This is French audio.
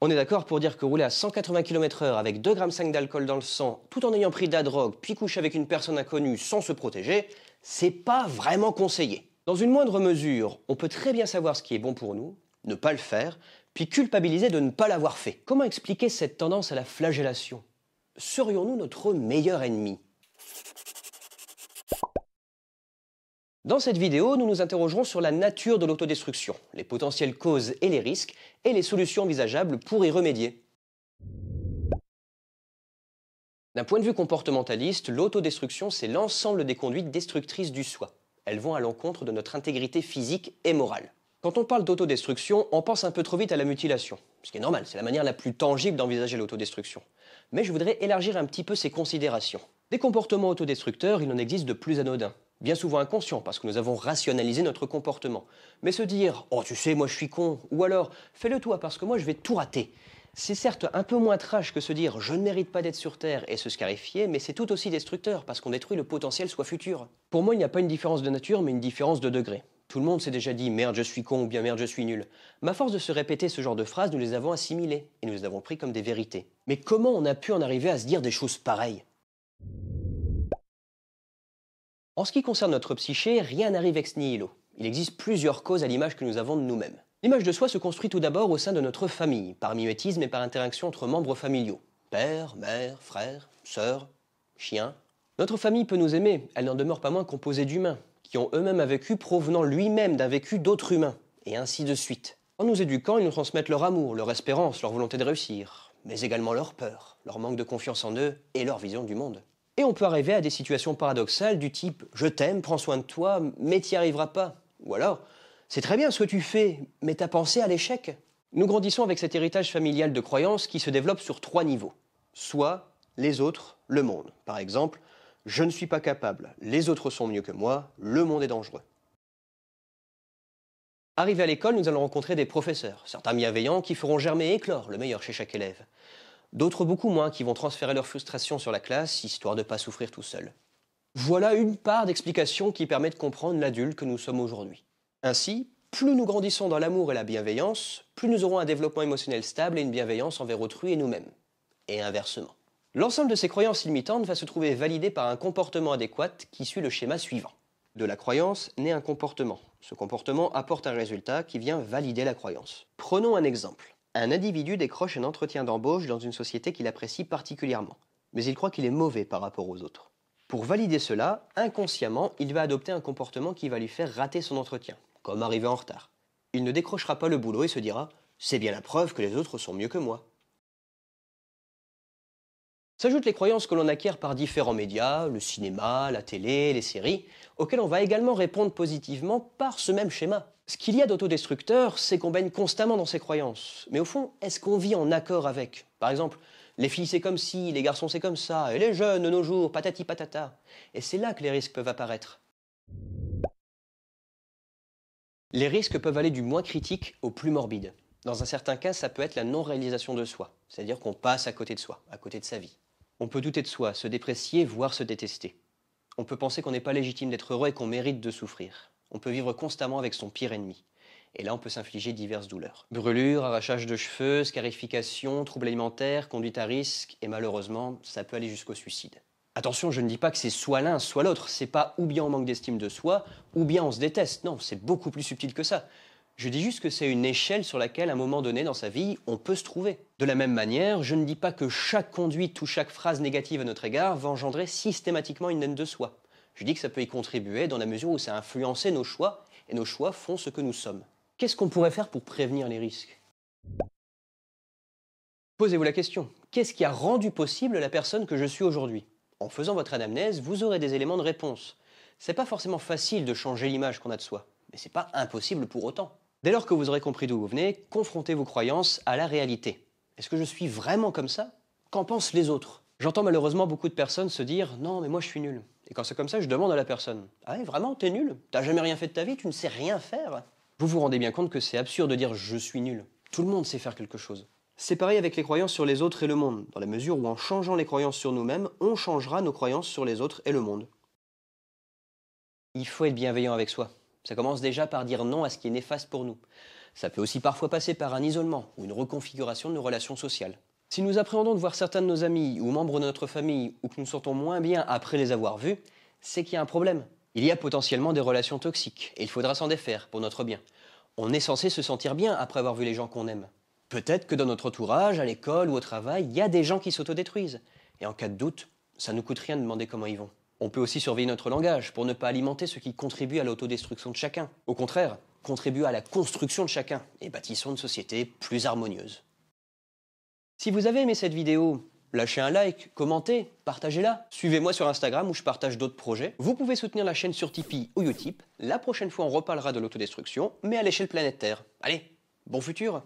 On est d'accord pour dire que rouler à 180 km/h avec 2,5 g d'alcool dans le sang, tout en ayant pris de la drogue, puis coucher avec une personne inconnue sans se protéger, c'est pas vraiment conseillé. Dans une moindre mesure, on peut très bien savoir ce qui est bon pour nous, ne pas le faire, puis culpabiliser de ne pas l'avoir fait. Comment expliquer cette tendance à la flagellation? Serions-nous notre meilleur ennemi? Dans cette vidéo, nous nous interrogerons sur la nature de l'autodestruction, les potentielles causes et les risques, et les solutions envisageables pour y remédier. D'un point de vue comportementaliste, l'autodestruction, c'est l'ensemble des conduites destructrices du soi. Elles vont à l'encontre de notre intégrité physique et morale. Quand on parle d'autodestruction, on pense un peu trop vite à la mutilation. Ce qui est normal, c'est la manière la plus tangible d'envisager l'autodestruction. Mais je voudrais élargir un petit peu ces considérations. Des comportements autodestructeurs, il en existe de plus anodins. Bien souvent inconscients, parce que nous avons rationalisé notre comportement. Mais se dire « Oh, tu sais, moi je suis con » ou alors « Fais-le toi, parce que moi je vais tout rater », c'est certes un peu moins trash que se dire « Je ne mérite pas d'être sur Terre » et se scarifier, mais c'est tout aussi destructeur, parce qu'on détruit le potentiel soi futur. Pour moi, il n'y a pas une différence de nature, mais une différence de degré. Tout le monde s'est déjà dit « Merde, je suis con » ou bien « Merde, je suis nul ». Mais à force de se répéter ce genre de phrases, nous les avons assimilées, et nous les avons pris comme des vérités. Mais comment on a pu en arriver à se dire des choses pareilles ? En ce qui concerne notre psyché, rien n'arrive ex nihilo. Il existe plusieurs causes à l'image que nous avons de nous-mêmes. L'image de soi se construit tout d'abord au sein de notre famille, par mimétisme et par interaction entre membres familiaux. Père, mère, frère, sœur, chien. Notre famille peut nous aimer, elle n'en demeure pas moins composée d'humains, qui ont eux-mêmes un vécu provenant lui-même d'un vécu d'autres humains, et ainsi de suite. En nous éduquant, ils nous transmettent leur amour, leur espérance, leur volonté de réussir, mais également leur peur, leur manque de confiance en eux et leur vision du monde. Et on peut arriver à des situations paradoxales du type « je t'aime, prends soin de toi, mais t'y arriveras pas ». Ou alors « c'est très bien ce que tu fais, mais t'as pensé à l'échec ». Nous grandissons avec cet héritage familial de croyances qui se développe sur 3 niveaux. Soi, les autres, le monde. Par exemple, « je ne suis pas capable, les autres sont mieux que moi, le monde est dangereux ». Arrivé à l'école, nous allons rencontrer des professeurs, certains bienveillants qui feront germer et éclore le meilleur chez chaque élève. D'autres beaucoup moins qui vont transférer leur frustration sur la classe, histoire de ne pas souffrir tout seul. Voilà une part d'explication qui permet de comprendre l'adulte que nous sommes aujourd'hui. Ainsi, plus nous grandissons dans l'amour et la bienveillance, plus nous aurons un développement émotionnel stable et une bienveillance envers autrui et nous-mêmes. Et inversement. L'ensemble de ces croyances limitantes va se trouver validé par un comportement adéquat qui suit le schéma suivant. De la croyance naît un comportement. Ce comportement apporte un résultat qui vient valider la croyance. Prenons un exemple. Un individu décroche un entretien d'embauche dans une société qu'il apprécie particulièrement, mais il croit qu'il est mauvais par rapport aux autres. Pour valider cela, inconsciemment, il va adopter un comportement qui va lui faire rater son entretien, comme arriver en retard. Il ne décrochera pas le boulot et se dira « c'est bien la preuve que les autres sont mieux que moi ». S'ajoutent les croyances que l'on acquiert par différents médias, le cinéma, la télé, les séries, auxquelles on va également répondre positivement par ce même schéma. Ce qu'il y a d'autodestructeur, c'est qu'on baigne constamment dans ces croyances. Mais au fond, est-ce qu'on vit en accord avec? Par exemple, les filles c'est comme ci, les garçons c'est comme ça, et les jeunes de nos jours, patati patata. Et c'est là que les risques peuvent apparaître. Les risques peuvent aller du moins critique au plus morbide. Dans un certain cas, ça peut être la non-réalisation de soi, c'est-à-dire qu'on passe à côté de soi, à côté de sa vie. On peut douter de soi, se déprécier, voire se détester. On peut penser qu'on n'est pas légitime d'être heureux et qu'on mérite de souffrir. On peut vivre constamment avec son pire ennemi. Et là, on peut s'infliger diverses douleurs. Brûlures, arrachage de cheveux, scarification, troubles alimentaires, conduite à risque, et malheureusement, ça peut aller jusqu'au suicide. Attention, je ne dis pas que c'est soit l'un, soit l'autre. C'est pas ou bien on manque d'estime de soi, ou bien on se déteste. Non, c'est beaucoup plus subtil que ça. Je dis juste que c'est une échelle sur laquelle, à un moment donné dans sa vie, on peut se trouver. De la même manière, je ne dis pas que chaque conduite ou chaque phrase négative à notre égard va engendrer systématiquement une haine de soi. Je dis que ça peut y contribuer dans la mesure où ça a influencé nos choix, et nos choix font ce que nous sommes. Qu'est-ce qu'on pourrait faire pour prévenir les risques? Posez-vous la question, qu'est-ce qui a rendu possible la personne que je suis aujourd'hui? En faisant votre anamnèse, vous aurez des éléments de réponse. C'est pas forcément facile de changer l'image qu'on a de soi, mais c'est pas impossible pour autant. Dès lors que vous aurez compris d'où vous venez, confrontez vos croyances à la réalité. Est-ce que je suis vraiment comme ça? Qu'en pensent les autres? J'entends malheureusement beaucoup de personnes se dire « Non, mais moi je suis nul ». Et quand c'est comme ça, je demande à la personne « Ah ouais, vraiment, t'es nul? T'as jamais rien fait de ta vie? Tu ne sais rien faire ?» Vous vous rendez bien compte que c'est absurde de dire « Je suis nul ». Tout le monde sait faire quelque chose. C'est pareil avec les croyances sur les autres et le monde, dans la mesure où en changeant les croyances sur nous-mêmes, on changera nos croyances sur les autres et le monde. Il faut être bienveillant avec soi. Ça commence déjà par dire non à ce qui est néfaste pour nous. Ça peut aussi parfois passer par un isolement ou une reconfiguration de nos relations sociales. Si nous appréhendons de voir certains de nos amis ou membres de notre famille ou que nous sentons moins bien après les avoir vus, c'est qu'il y a un problème. Il y a potentiellement des relations toxiques et il faudra s'en défaire pour notre bien. On est censé se sentir bien après avoir vu les gens qu'on aime. Peut-être que dans notre entourage, à l'école ou au travail, il y a des gens qui s'autodétruisent. Et en cas de doute, ça nous coûte rien de demander comment ils vont. On peut aussi surveiller notre langage pour ne pas alimenter ce qui contribue à l'autodestruction de chacun. Au contraire, contribuer à la construction de chacun et bâtissons une société plus harmonieuse. Si vous avez aimé cette vidéo, lâchez un like, commentez, partagez-la. Suivez-moi sur Instagram où je partage d'autres projets. Vous pouvez soutenir la chaîne sur Tipeee ou Utip. La prochaine fois, on reparlera de l'autodestruction, mais à l'échelle planétaire. Allez, bon futur!